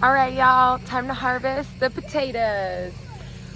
All right, y'all, time to harvest the potatoes.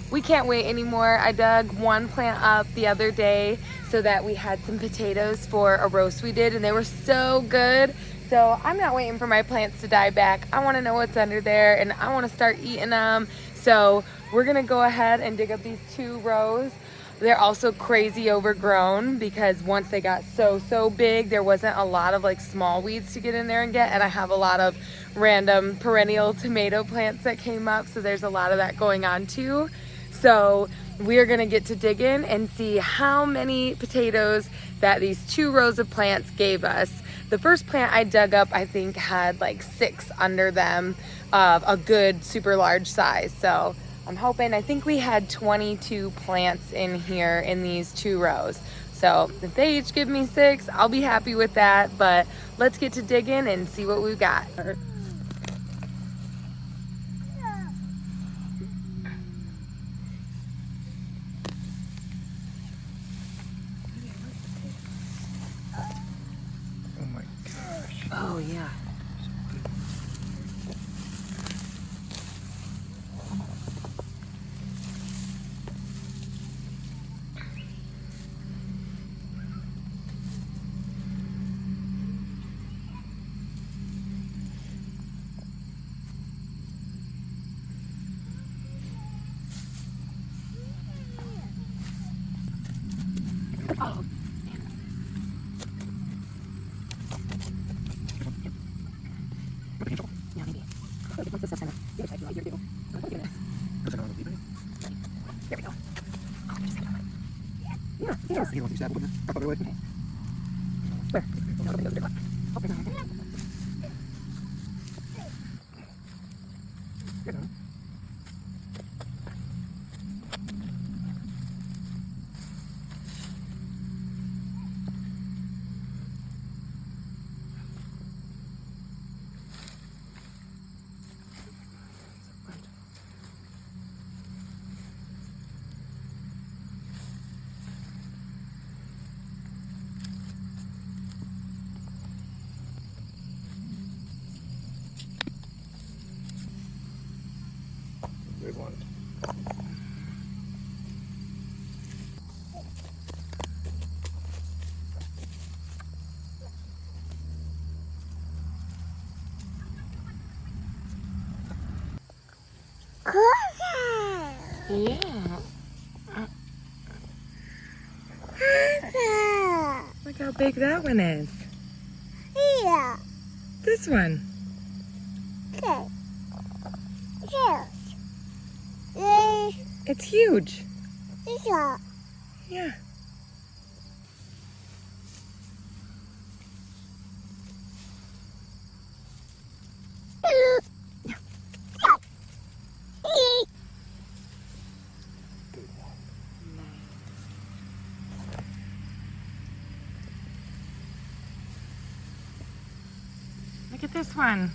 We can't wait anymore. I dug one plant up the other day so that we had some potatoes for a roast we did, and they were so good. So I'm not waiting for my plants to die back. I want to know what's under there, and I want to start eating them. So we're gonna go ahead and dig up these 2 rows. They're also crazy overgrown because once they got so big, there wasn't a lot of like small weeds to get in there and get, and I have a lot of random perennial tomato plants that came up, so there's a lot of that going on too. So we're gonna get to dig in and see how many potatoes that these 2 rows of plants gave us. The first plant I dug up, I think, had like 6 under them of a good super large size. So I'm hoping, I think we had 22 plants in here in these 2 rows. So if they each give me 6, I'll be happy with that. But let's get to digging and see what we've got. Oh my gosh. Oh yeah. Oh. Yeah, maybe. Once this stuff's kind of the other side, right here too. There we go. Oh, there's another one. Yeah, yes. You want to stab it? I thought I would. Okay. Where? No, there's another one. Oh, there's another one. Good, huh? Good one. Yeah. Look how big that one is. Yeah. This one. Okay. Yes. It's huge. Yeah. Yeah. Look at this one.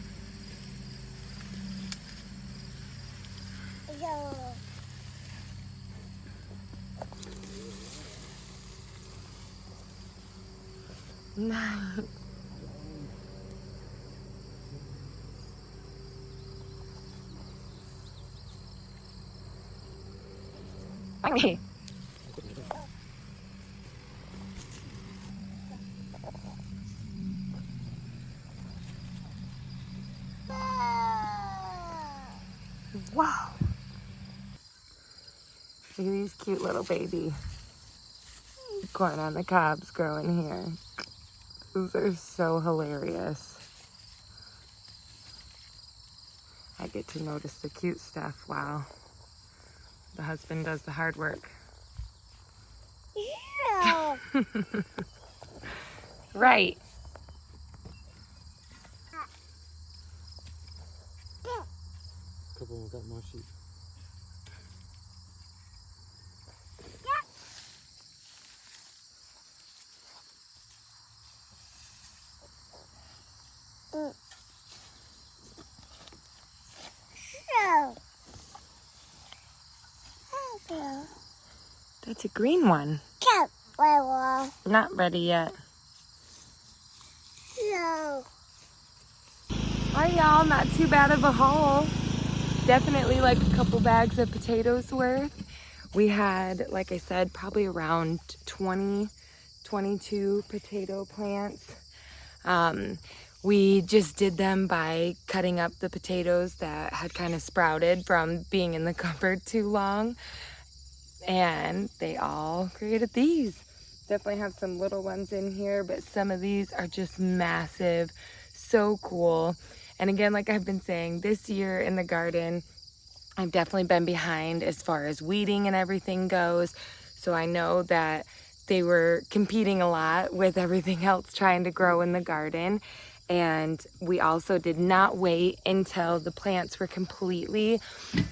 Nice. Okay. Wow. Look at these cute little baby corn on the cobs growing here. Those are so hilarious. I get to notice the cute stuff while the husband does the hard work. Yeah. Right. Couple got more sheep. That's a green one. Not ready yet. No. All right, y'all, not too bad of a haul. Definitely like a couple bags of potatoes worth. We had, like I said, probably around 20, 22 potato plants. We just did them by cutting up the potatoes that had kind of sprouted from being in the cupboard too long. And they all created these. Definitely have some little ones in here, but some of these are just massive. So cool. And again, like I've been saying, this year in the garden, I've definitely been behind as far as weeding and everything goes. So I know that they were competing a lot with everything else trying to grow in the garden. And we also did not wait until the plants were completely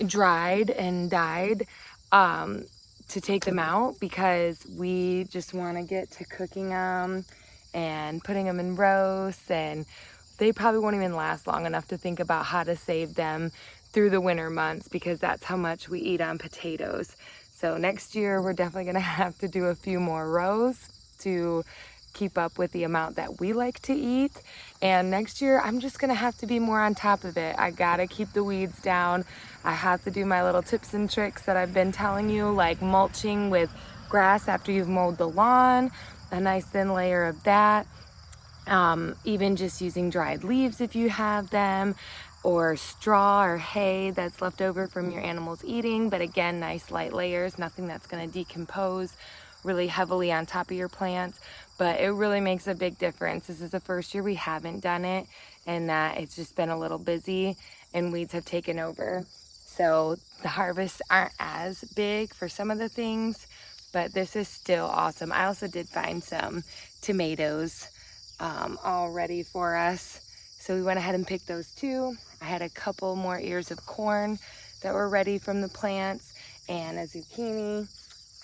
dried and died to take them out, because we just want to get to cooking them and putting them in roasts, and they probably won't even last long enough to think about how to save them through the winter months, because that's how much we eat on potatoes. So next year we're definitely going to have to do a few more rows to keep up with the amount that we like to eat. And next year I'm just gonna have to be more on top of it. I gotta keep the weeds down. I have to do my little tips and tricks that I've been telling you, like mulching with grass after you've mowed the lawn, a nice thin layer of that. Even just using dried leaves if you have them, or straw or hay that's left over from your animals eating, but again, nice light layers, nothing that's going to decompose really heavily on top of your plants. But it really makes a big difference. This is the first year we haven't done it, and that it's just been a little busy and weeds have taken over. So the harvests aren't as big for some of the things, but this is still awesome. I also did find some tomatoes all ready for us, so we went ahead and picked those too. I had a couple more ears of corn that were ready from the plants, and a zucchini.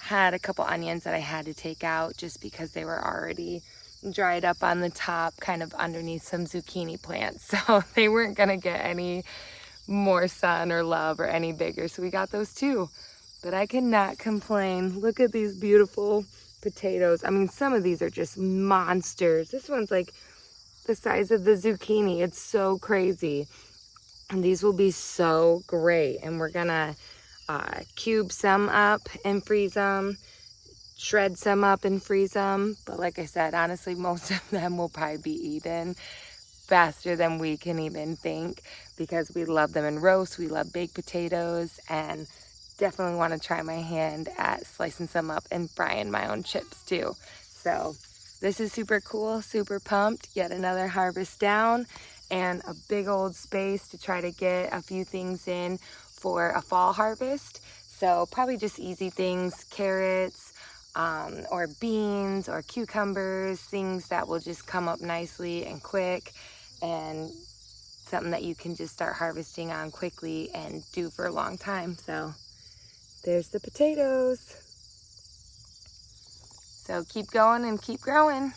Had a couple onions that I had to take out just because they were already dried up on the top, kind of underneath some zucchini plants, so they weren't gonna get any more sun or love or any bigger, so we got those too. But I cannot complain. Look at these beautiful potatoes. I mean, some of these are just monsters. This one's like the size of the zucchini. It's so crazy. And these will be so great. And we're gonna cube some up and freeze them, shred some up and freeze them. But like I said, honestly, most of them will probably be eaten faster than we can even think, because we love them in roast. We love baked potatoes, and definitely want to try my hand at slicing some up and frying my own chips too. So this is super cool, super pumped. Yet another harvest down, and a big old space to try to get a few things in for a fall harvest. So probably just easy things, carrots, or beans or cucumbers, things that will just come up nicely and quick, and something that you can just start harvesting on quickly and do for a long time. So there's the potatoes. So keep going and keep growing.